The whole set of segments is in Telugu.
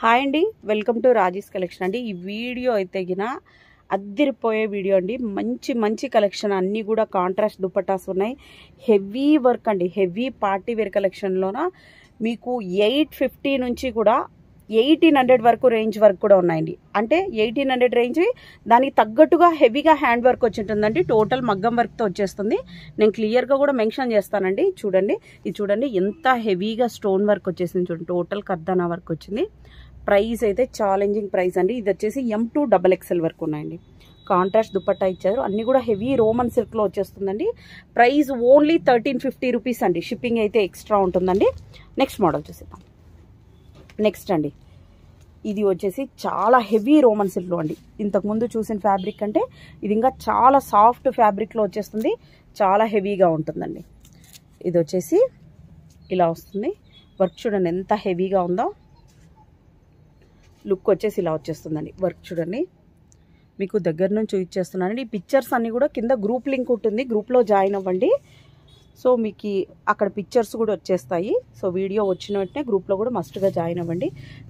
హాయ్ అండి, వెల్కమ్ టు రాజీస్ కలెక్షన్ అండి. ఈ వీడియో అయితే గిన అద్దరిపోయే వీడియో అండి. మంచి మంచి కలెక్షన్ అన్నీ కూడా కాంట్రాస్ట్ దుపట్టాస్ ఉన్నాయి. హెవీ వర్క్ అండి, హెవీ పార్టీ వేర్ కలెక్షన్లోన మీకు 850 నుంచి కూడా 1800 వరకు రేంజ్ వరకు కూడా ఉన్నాయండి. అంటే 1800 రేంజ్ దానికి తగ్గట్టుగా హెవీగా హ్యాండ్ వర్క్ వచ్చి ఉంటుందండి. టోటల్ మగ్గం వర్క్తో వచ్చేస్తుంది. నేను క్లియర్గా కూడా మెన్షన్ చేస్తానండి. చూడండి, ఇది చూడండి ఎంత హెవీగా స్టోన్ వర్క్ వచ్చేసింది. చూడండి, టోటల్ కర్దానా వర్క్ వచ్చింది. ప్రైస్ అయితే ఛాలెంజింగ్ ప్రైస్ అండి. ఇది వచ్చేసి M2 XXL వరకు ఉన్నాయండి. కాంట్రాస్ట్ దుపట్టా ఇచ్చారు. అన్ని కూడా హెవీ రోమన్ సిల్క్లో వచ్చేస్తుందండి. ప్రైస్ ఓన్లీ 1350 రూపీస్ అండి. షిప్పింగ్ అయితే ఎక్స్ట్రా ఉంటుందండి. నెక్స్ట్ మోడల్ చూసేద్దాం. నెక్స్ట్ అండి, ఇది వచ్చేసి చాలా హెవీ రోమన్ సిల్క్లో అండి. ఇంతకుముందు చూసిన ఫ్యాబ్రిక్ అంటే ఇది ఇంకా చాలా సాఫ్ట్ ఫ్యాబ్రిక్లో వచ్చేస్తుంది. చాలా హెవీగా ఉంటుందండి. ఇది వచ్చేసి ఇలా వస్తుంది. వర్క్ చూడండి ఎంత హెవీగా ఉందో. లుక్ వచ్చేసి ఇలా వచ్చేస్తుందండి. వర్క్ చూడండి, మీకు దగ్గర నుంచి చూపించేస్తున్నానండి. ఈ పిక్చర్స్ అన్నీ కూడా కింద గ్రూప్ లింక్ ఉంటుంది, గ్రూప్లో జాయిన్ అవ్వండి. సో మీకు అక్కడ పిక్చర్స్ కూడా వచ్చేస్తాయి. సో వీడియో వచ్చిన వెంటనే గ్రూప్లో కూడా మస్ట్గా జాయిన్ అవ్వండి.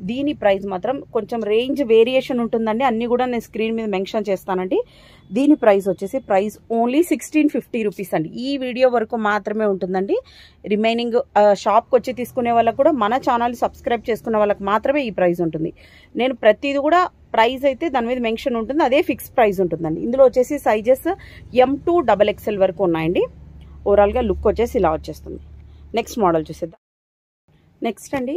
దీని ప్రైస్ మాత్రం కొంచెం రేంజ్ వేరియేషన్ ఉంటుందండి. అన్నీ కూడా నేను స్క్రీన్ మీద మెన్షన్ చేస్తానండి. దీని ప్రైస్ వచ్చేసి ఓన్లీ 1650 రూపీస్ అండి. ఈ వీడియో వరకు మాత్రమే ఉంటుందండి. రిమైనింగ్ షాప్కి వచ్చి తీసుకునే వాళ్ళకు కూడా, మన ఛానల్ సబ్స్క్రైబ్ చేసుకునే వాళ్ళకి మాత్రమే ఈ ప్రైస్ ఉంటుంది. నేను ప్రతిదీ కూడా ప్రైస్ అయితే దాని మీద మెన్షన్ ఉంటుంది, అదే ఫిక్స్ ప్రైస్ ఉంటుందండి. ఇందులో వచ్చేసి సైజెస్ M2 XXL వరకు ఉన్నాయండి. ఓవరాల్గా లుక్ వచ్చేసి ఇలా వచ్చేస్తుంది. నెక్స్ట్ మోడల్ చూసేద్దాం. నెక్స్ట్ అండి,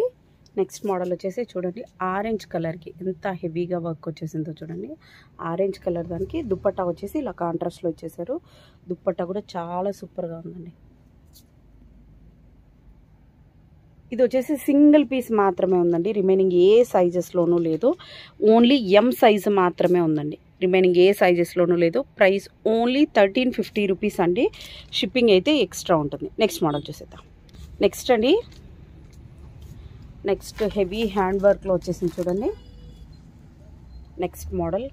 నెక్స్ట్ మోడల్ వచ్చేసి చూడండి, ఆరెంజ్ కలర్కి ఎంత హెవీగా వర్క్ వచ్చేసిందో చూడండి. ఆరెంజ్ కలర్ దానికి దుప్పట్టా వచ్చేసి ఇలా కాంట్రాస్ట్లో వచ్చేసారు. దుప్పట్టా కూడా చాలా సూపర్గా ఉందండి. ఇది వచ్చేసి సింగిల్ పీస్ మాత్రమే ఉందండి. రిమైనింగ్ ఏ సైజెస్లోనూ లేదు. ఓన్లీ M సైజు మాత్రమే ఉందండి. రిమైనింగ్ ఏ సైజెస్లోనూ లేదు. ప్రైస్ ఓన్లీ 1350 రూపీస్ అండి. షిప్పింగ్ అయితే ఎక్స్ట్రా ఉంటుంది. నెక్స్ట్ మోడల్ చూసేద్దాం. నెక్స్ట్ అండి, నెక్స్ట్ హెవీ హ్యాండ్ వర్క్లో వచ్చేసింది చూడండి. నెక్స్ట్ మోడల్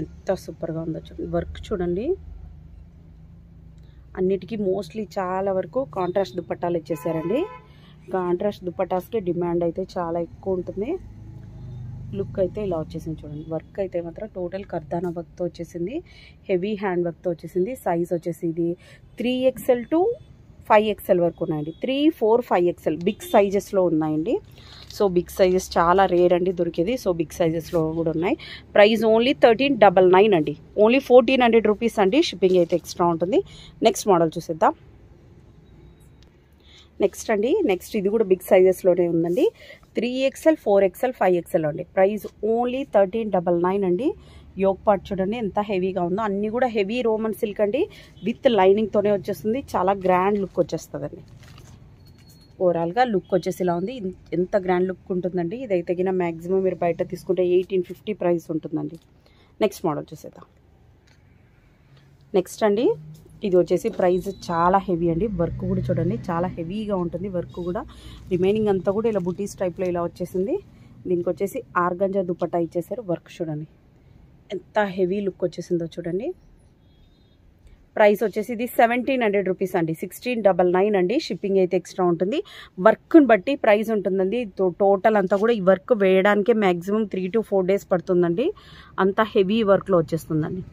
ఎంత సూపర్గా ఉందో చూడండి. వర్క్ చూడండి, అన్నిటికీ మోస్ట్లీ చాలా వరకు కాంట్రాస్ట్ దుపట్టాలు ఇచ్చేసారండి. కాంట్రాస్ట్ దుపట్టాస్కి డిమాండ్ అయితే చాలా ఎక్కువ ఉంటుంది. లుక్ అయితే ఇలా వచ్చేసింది చూడండి. వర్క్ అయితే మాత్రం టోటల్ కర్దానా వర్క్తో వచ్చేసింది. హెవీ హ్యాండ్ వర్క్తో వచ్చేసింది. సైజ్ వచ్చేసి ఇది 3XL to 5XL వరకు ఉన్నాయండి. 3, 4, 5XL బిగ్ సైజెస్లో ఉన్నాయండి. సో బిగ్ సైజెస్ చాలా రేర్ అండి దొరికేది. సో బిగ్ సైజెస్లో కూడా ఉన్నాయి. ప్రైస్ ఓన్లీ 1399 అండి. ఓన్లీ 1400 రూపీస్ అండి. షిప్పింగ్ అయితే ఎక్స్ట్రా ఉంటుంది. నెక్స్ట్ మోడల్ చూసేద్దాం. నెక్స్ట్ అండి, నెక్స్ట్ ఇది కూడా బిగ్ సైజెస్లోనే ఉందండి. 3XL, 4XL, 5XL అండి. ప్రైస్ ఓన్లీ 1399 అండి. యోక్ పార్ట్ చూడండి ఎంత హెవీగా ఉందో. అన్నీ కూడా హెవీ రోమన్ సిల్క్ అండి. విత్ లైనింగ్తోనే వచ్చేస్తుంది. చాలా గ్రాండ్ లుక్ వచ్చేస్తుందండి. ఓవరాల్గా లుక్ వచ్చేసి ఇలా ఉంది. ఎంత గ్రాండ్ లుక్ ఉంటుందండి. ఇదైతే గిన మ్యాక్సిమం మీరు బయట తీసుకుంటే 1850 ప్రైస్ ఉంటుందండి. నెక్స్ట్ మోడల్ చూసేద్దాం. నెక్స్ట్ అండి, ఇది వచ్చేసి ప్రైస్ చాలా హెవీ అండి. వర్క్ కూడా చూడండి చాలా హెవీగా ఉంటుంది. వర్క్ కూడా రిమైనింగ్ అంతా కూడా ఇలా బుటీస్ టైప్లో ఇలా వచ్చేసింది. దీనికి వచ్చేసి ఆర్గంజా దుపట్టా ఇచ్చేసారు. వర్క్ చూడండి ఎంత హెవీ లుక్ వచ్చేసిందో చూడండి. ప్రైస్ వచ్చేసి ఇది 1700 రూపీస్ అండి. 1699 అండి. షిప్పింగ్ అయితే ఎక్స్ట్రా ఉంటుంది. వర్క్ని బట్టి ప్రైస్ ఉంటుందండి. టోటల్ అంతా కూడా ఈ వర్క్ వేయడానికే మ్యాక్సిమం 3 to 4 డేస్ పడుతుందండి. అంత హెవీ వర్క్లో వచ్చేస్తుందండి.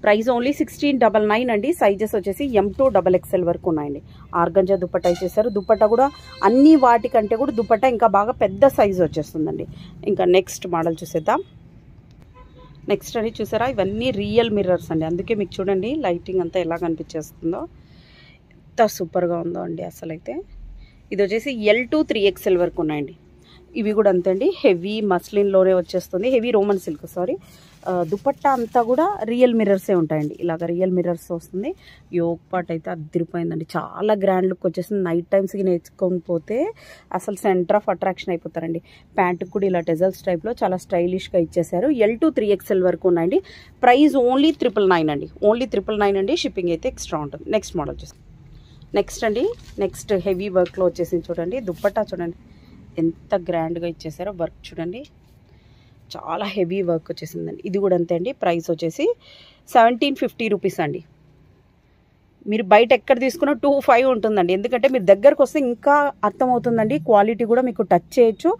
ప్రైస్ ఓన్లీ 1699 అండి. సైజెస్ వచ్చేసి M2 XXL వరకు ఉన్నాయండి. ఆర్గంజా దుపట్టా ఇచ్చేసారు. దుపట్టా కూడా అన్ని వాటికంటే కూడా దుపట్టా ఇంకా బాగా పెద్ద సైజు వచ్చేస్తుందండి. ఇంకా నెక్స్ట్ మోడల్ చూసేద్దాం. నెక్స్ట్ అని చూసారా, ఇవన్నీ రియల్ మిర్రర్స్ అండి. అందుకే మీకు చూడండి లైటింగ్ అంతా ఎలా కనిపించేస్తుందో, ఎంత సూపర్గా ఉందో అండి అసలైతే. ఇది వచ్చేసి L2, 3XL వరకు ఉన్నాయండి. ఇవి కూడా అంతే అండి. హెవీ మస్లిన్లోనే వచ్చేస్తుంది. హెవీ రోమన్ సిల్క్ దుపట్టా అంతా కూడా రియల్ మిర్రర్సే ఉంటాయండి. ఇలాగ రియల్ మిర్రర్స్ వస్తుంది. యోక్ పార్ట్ అయితే అదిరిపోయిందండి. చాలా గ్రాండ్ లుక్ వచ్చేసింది. నైట్ టైమ్స్కి నేర్చుకొని పోతే అసలు సెంటర్ ఆఫ్ అట్రాక్షన్ అయిపోతారండి. ప్యాంటుకి కూడా ఇలా టెజల్స్ టైప్లో చాలా స్టైలిష్గా ఇచ్చేసారు. L2, 3XL వరకు ఉన్నాయండి. ప్రైస్ ఓన్లీ 999 అండి. ఓన్లీ 999 అండి. షిప్పింగ్ అయితే ఎక్స్ట్రా ఉంటుంది. నెక్స్ట్ మోడల్ చూసి నెక్స్ట్ అండి, నెక్స్ట్ హెవీ వర్క్లో వచ్చేసింది చూడండి. దుపట్టా చూడండి ఎంత గ్రాండ్గా ఇచ్చేసారో. వర్క్ చూడండి చాలా హెవీ వర్క్ వచ్చేసిందండి. ఇది కూడా అంతే అండి. ప్రైస్ వచ్చేసి 1750 రూపీస్ అండి. మీరు బయట ఎక్కడ తీసుకున్నా 2,500 ఉంటుందండి. ఎందుకంటే మీరు దగ్గరకు వస్తే ఇంకా అర్థమవుతుందండి. క్వాలిటీ కూడా మీకు టచ్ చేయొచ్చు.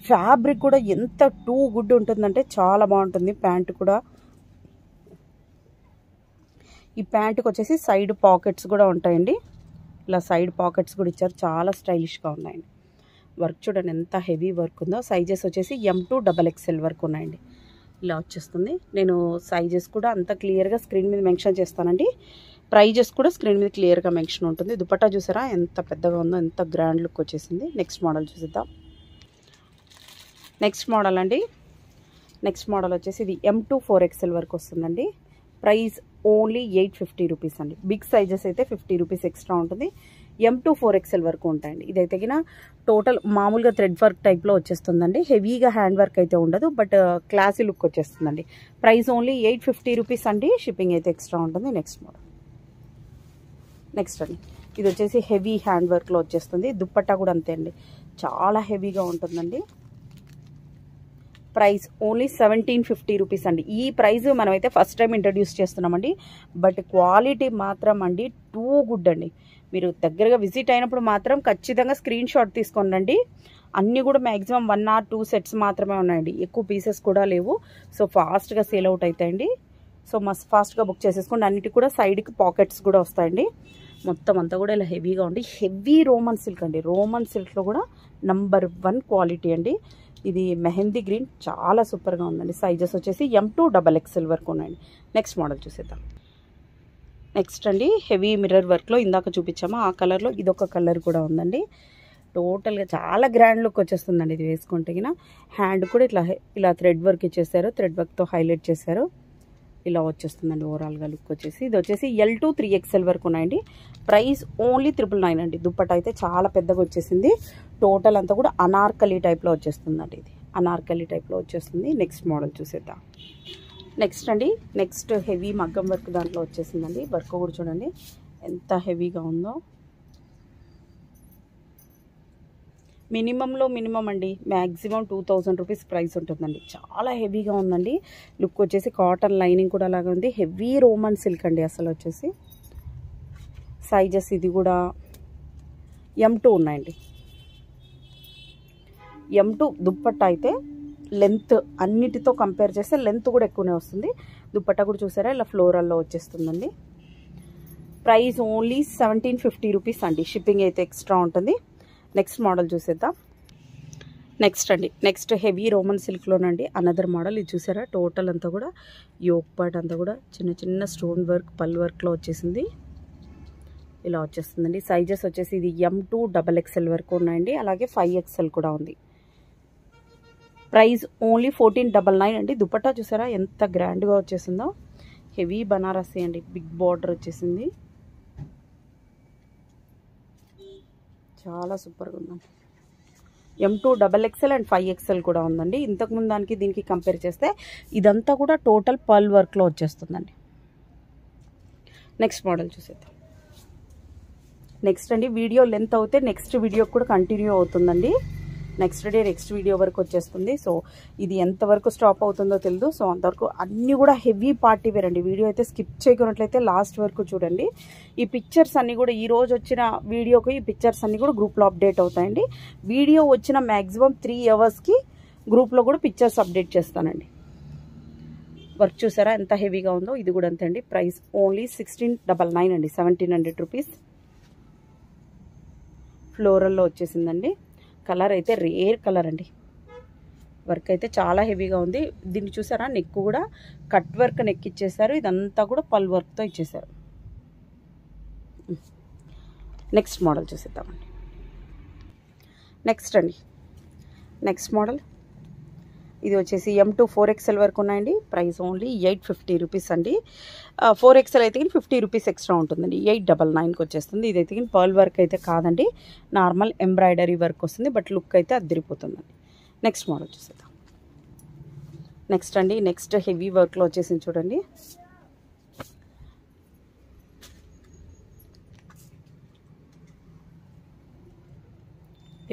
ఫ్యాబ్రిక్ కూడా ఎంత టూ గుడ్ ఉంటుందంటే చాలా బాగుంటుంది. ప్యాంట్ కూడా, ఈ ప్యాంట్కి వచ్చేసి సైడ్ పాకెట్స్ కూడా ఉంటాయండి. ఇలా సైడ్ పాకెట్స్ కూడా ఇచ్చారు, చాలా స్టైలిష్గా ఉన్నాయండి. వర్క్ చూడండి ఎంత హెవీ వర్క్ ఉందో. సైజెస్ వచ్చేసి M2 XXL వరకు ఉన్నాయండి. ఇలా వచ్చేస్తుంది. నేను సైజెస్ కూడా అంత క్లియర్గా స్క్రీన్ మీద మెన్షన్ చేస్తానండి. ప్రైజెస్ కూడా స్క్రీన్ మీద క్లియర్గా మెన్షన్ ఉంటుంది. దుపట్టా చూసారా ఎంత పెద్దగా ఉందో, ఎంత గ్రాండ్ లుక్ వచ్చేసింది. నెక్స్ట్ మోడల్ చూసిద్దాం. నెక్స్ట్ మోడల్ అండి, నెక్స్ట్ మోడల్ వచ్చేసి ఇది M2 4XL వరకు వస్తుందండి. ప్రైస్ ఓన్లీ 850 రూపీస్ అండి. బిగ్ సైజెస్ అయితే 50 రూపీస్ ఎక్స్ట్రా ఉంటుంది. M2 4XL వరకు ఉంటాయండి. ఇదైతే గిన టోటల్ మామూలుగా థ్రెడ్ వర్క్ టైప్లో వచ్చేస్తుందండి. హెవీగా హ్యాండ్ వర్క్ అయితే ఉండదు, బట్ క్లాసీ లుక్ వచ్చేస్తుందండి. ప్రైస్ ఓన్లీ 850 రూపీస్ అండి. షిప్పింగ్ అయితే ఎక్స్ట్రా ఉంటుంది. నెక్స్ట్ మోడల్, నెక్స్ట్ అండి, ఇది వచ్చేసి హెవీ హ్యాండ్ వర్క్లో వచ్చేస్తుంది. దుప్పట్టా కూడా అంతే అండి, చాలా హెవీగా ఉంటుందండి. ప్రైస్ ఓన్లీ 1750 రూపీస్ అండి. ఈ ప్రైస్ మనమైతే ఫస్ట్ టైం ఇంట్రడ్యూస్ చేస్తున్నామండి, బట్ క్వాలిటీ మాత్రం అండి టూ గుడ్ అండి. మీరు దగ్గరగా విజిట్ అయినప్పుడు మాత్రం ఖచ్చితంగా స్క్రీన్ షాట్ తీసుకోండి. అన్నీ కూడా మ్యాక్సిమం 1 or 2 సెట్స్ మాత్రమే ఉన్నాయండి, ఎక్కువ పీసెస్ కూడా లేవు. సో ఫాస్ట్గా సేల్ అవుట్ అవుతాయండి. సో మస్త్ ఫాస్ట్గా బుక్ చేసేసుకోండి. అన్నిటికీ కూడా సైడ్కి పాకెట్స్ కూడా వస్తాయండి. మొత్తం అంతా కూడా ఇలా హెవీగా ఉండి, హెవీ రోమన్ సిల్క్ అండి. రోమన్ సిల్క్లో కూడా నంబర్ 1 క్వాలిటీ అండి. ఇది మెహందీ గ్రీన్, చాలా సూపర్గా ఉందండి. సైజెస్ వచ్చేసి M2 XXL వరకు ఉన్నాయండి. నెక్స్ట్ మోడల్ చూసేద్దాం. నెక్స్ట్ అండి, హెవీ మిర్రర్ వర్క్లో ఇందాక చూపించామో ఆ కలర్లో ఇదొక కలర్ కూడా ఉందండి. టోటల్గా చాలా గ్రాండ్ లుక్ వచ్చేస్తుందండి ఇది వేసుకుంటే. హ్యాండ్ కూడా ఇలా థ్రెడ్ వర్క్ ఇచ్చేసారు, థ్రెడ్ వర్క్తో హైలైట్ చేశారు. ఇలా వచ్చేస్తుందండి ఓవరాల్గా లుక్ వచ్చేసి. ఇది వచ్చేసి L2 3XL వరకు ఉన్నాయండి. ప్రైస్ ఓన్లీ 999 అండి. దుప్పట అయితే చాలా పెద్దగా వచ్చేసింది. టోటల్ అంతా కూడా అనార్కలి టైప్లో వచ్చేస్తుందండి. ఇది అనార్కలి టైప్లో వచ్చేస్తుంది. నెక్స్ట్ మోడల్ చూసేద్దాం. నెక్స్ట్ అండి, నెక్స్ట్ హెవీ మగ్గం వర్క్ దాంట్లో వచ్చేసిందండి. వర్క్ కూడా చూడండి ఎంత హెవీగా ఉందో. మినిమంలో మినిమం అండి మ్యాక్సిమం 2000 రూపీస్ ప్రైస్ ఉంటుందండి. చాలా హెవీగా ఉందండి. లుక్ వచ్చేసి కాటన్ లైనింగ్ కూడా అలాగే ఉంది. హెవీ రోమన్ సిల్క్ అండి అసలు వచ్చేసి. సైజెస్ ఇది కూడా M2 ఉన్నాయండి. M2 దుప్పట్టా అయితే లెంత్ అన్నిటితో కంపేర్ చేస్తే లెంత్ కూడా ఎక్కువనే వస్తుంది. దుప్పట్టా కూడా చూసారా ఇలా ఫ్లోరల్లో వచ్చేస్తుందండి. ప్రైస్ ఓన్లీ 1750 రూపీస్ అండి. షిప్పింగ్ అయితే ఎక్స్ట్రా ఉంటుంది. నెక్స్ట్ మోడల్ చూసేద్దాం. నెక్స్ట్ అండి, నెక్స్ట్ హెవీ రోమన్ సిల్క్లోనండి అనదర్ మోడల్. ఇది చూసారా టోటల్ అంతా కూడా యోక్ పార్ట్ అంతా కూడా చిన్న చిన్న స్టోన్ వర్క్ పల్ వర్క్లో వచ్చేసింది. ఇలా వచ్చేస్తుందండి. సైజెస్ వచ్చేసి ఇది M2 XXL వరకు ఉన్నాయండి, అలాగే 5XL కూడా ఉంది. ప్రైస్ ఓన్లీ 1499 అండి. దుపట్టా చూసారా ఎంత గ్రాండ్గా వచ్చేసిందో. హెవీ బనారసి అండి, బిగ్ బార్డర్ వచ్చేసింది. చాలా సూపర్గా ఉందండి. M2 XXL అండ్ 5XL కూడా ఉందండి. ఇంతకుముందు దానికి దీనికి కంపేర్ చేస్తే ఇదంతా కూడా టోటల్ పర్ల్ వర్క్లో వచ్చేస్తుందండి. నెక్స్ట్ మోడల్ చూసేద్దాం. నెక్స్ట్ అండి, వీడియో లెంత్ అవుతే నెక్స్ట్ వీడియో కూడా కంటిన్యూ అవుతుందండి. నెక్స్ట్ డే నెక్స్ట్ వీడియో వరకు వచ్చేస్తుంది. సో ఇది ఎంతవరకు స్టాప్ అవుతుందో తెలియదు. సో అంతవరకు అన్నీ కూడా హెవీ పార్టీ వేర్ అండి. వీడియో అయితే స్కిప్ చేయకున్నట్లయితే లాస్ట్ వరకు చూడండి. ఈ పిక్చర్స్ అన్నీ కూడా ఈ రోజు వచ్చిన వీడియోకి ఈ పిక్చర్స్ అన్నీ కూడా గ్రూప్లో అప్డేట్ అవుతాయండి. వీడియో వచ్చిన మ్యాక్సిమం 3 అవర్స్కి గ్రూప్లో కూడా పిక్చర్స్ అప్డేట్ చేస్తానండి. వర్క్ చూసారా ఎంత హెవీగా ఉందో. ఇది కూడా అంతే అండి. ప్రైస్ ఓన్లీ 1699 అండి, 1700 రూపీస్. ఫ్లోరల్లో వచ్చేసిందండి. కలర్ అయితే రేర్ కలర్ అండి. వర్క్ అయితే చాలా హెవీగా ఉంది. దీన్ని చూసారా నెక్ కూడా కట్ వర్క్ నెక్ ఇచ్చేసారు. ఇదంతా కూడా పల్ వర్క్తో ఇచ్చేసారు. నెక్స్ట్ మోడల్ చూసేద్దామండి. నెక్స్ట్ అండి, నెక్స్ట్ మోడల్ ఇది వచ్చేసి M2 4XL వరకు ఉన్నాయండి. ప్రైస్ ఓన్లీ 850 రూపీస్ అండి. 4XL అయితే 50 రూపీస్ ఎక్స్ట్రా ఉంటుందండి. 899కి వచ్చేస్తుంది. ఇదైతే పర్ల్ వర్క్ అయితే కాదండి, నార్మల్ ఎంబ్రాయిడరీ వర్క్ వస్తుంది, బట్ లుక్ అయితే అద్దరిపోతుందండి. నెక్స్ట్ మోడల్ చూసేద్దాం. నెక్స్ట్ అండి, నెక్స్ట్ హెవీ వర్క్లో వచ్చేసింది చూడండి.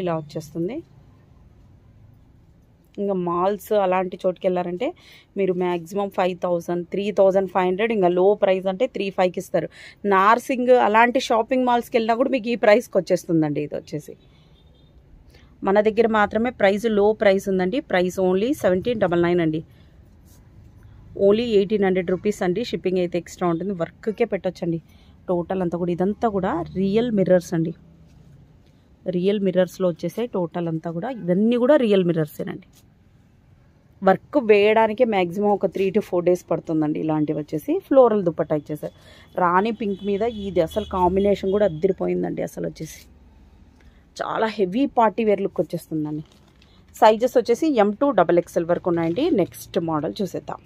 ఇలా వచ్చేస్తుంది. ఇంకా మాల్స్ అలాంటి చోటుకి వెళ్ళారంటే మీరు మ్యాక్సిమం 5000 3500 ఇంకా లో ప్రైస్ అంటే 3500కి ఇస్తారు. నార్సింగ్ అలాంటి షాపింగ్ మాల్స్కి వెళ్ళినా కూడా మీకు ఈ ప్రైస్కి వచ్చేస్తుందండి. ఇది వచ్చేసి మన దగ్గర మాత్రమే ప్రైస్ లో ప్రైస్ ఉందండి. ప్రైస్ ఓన్లీ 1799 అండి. ఓన్లీ 1800 రూపీస్ అండి. షిప్పింగ్ అయితే ఎక్స్ట్రా ఉంటుంది. వర్క్కే పెట్టొచ్చండి. టోటల్ అంతా కూడా ఇదంతా కూడా రియల్ మిర్రర్స్ అండి. రియల్ మిర్రర్స్లో వచ్చేసాయి టోటల్ అంతా కూడా. ఇవన్నీ కూడా రియల్ మిర్రర్సేనండి. వర్క్ వేయడానికి మ్యాక్సిమం ఒక 3 to 4 days పడుతుందండి. ఇలాంటివి వచ్చేసి ఫ్లోరల్ దుపట్టా ఇచ్చేసారు. రాణి పింక్ మీద ఇది అసలు కాంబినేషన్ కూడా అద్దరిపోయిందండి. అసలు వచ్చేసి చాలా హెవీ పార్టీ వేర్ లుక్ వచ్చేస్తుందండి. సైజెస్ వచ్చేసి M to XXL వరకు ఉన్నాయండి. నెక్స్ట్ మోడల్ చూసేద్దాం.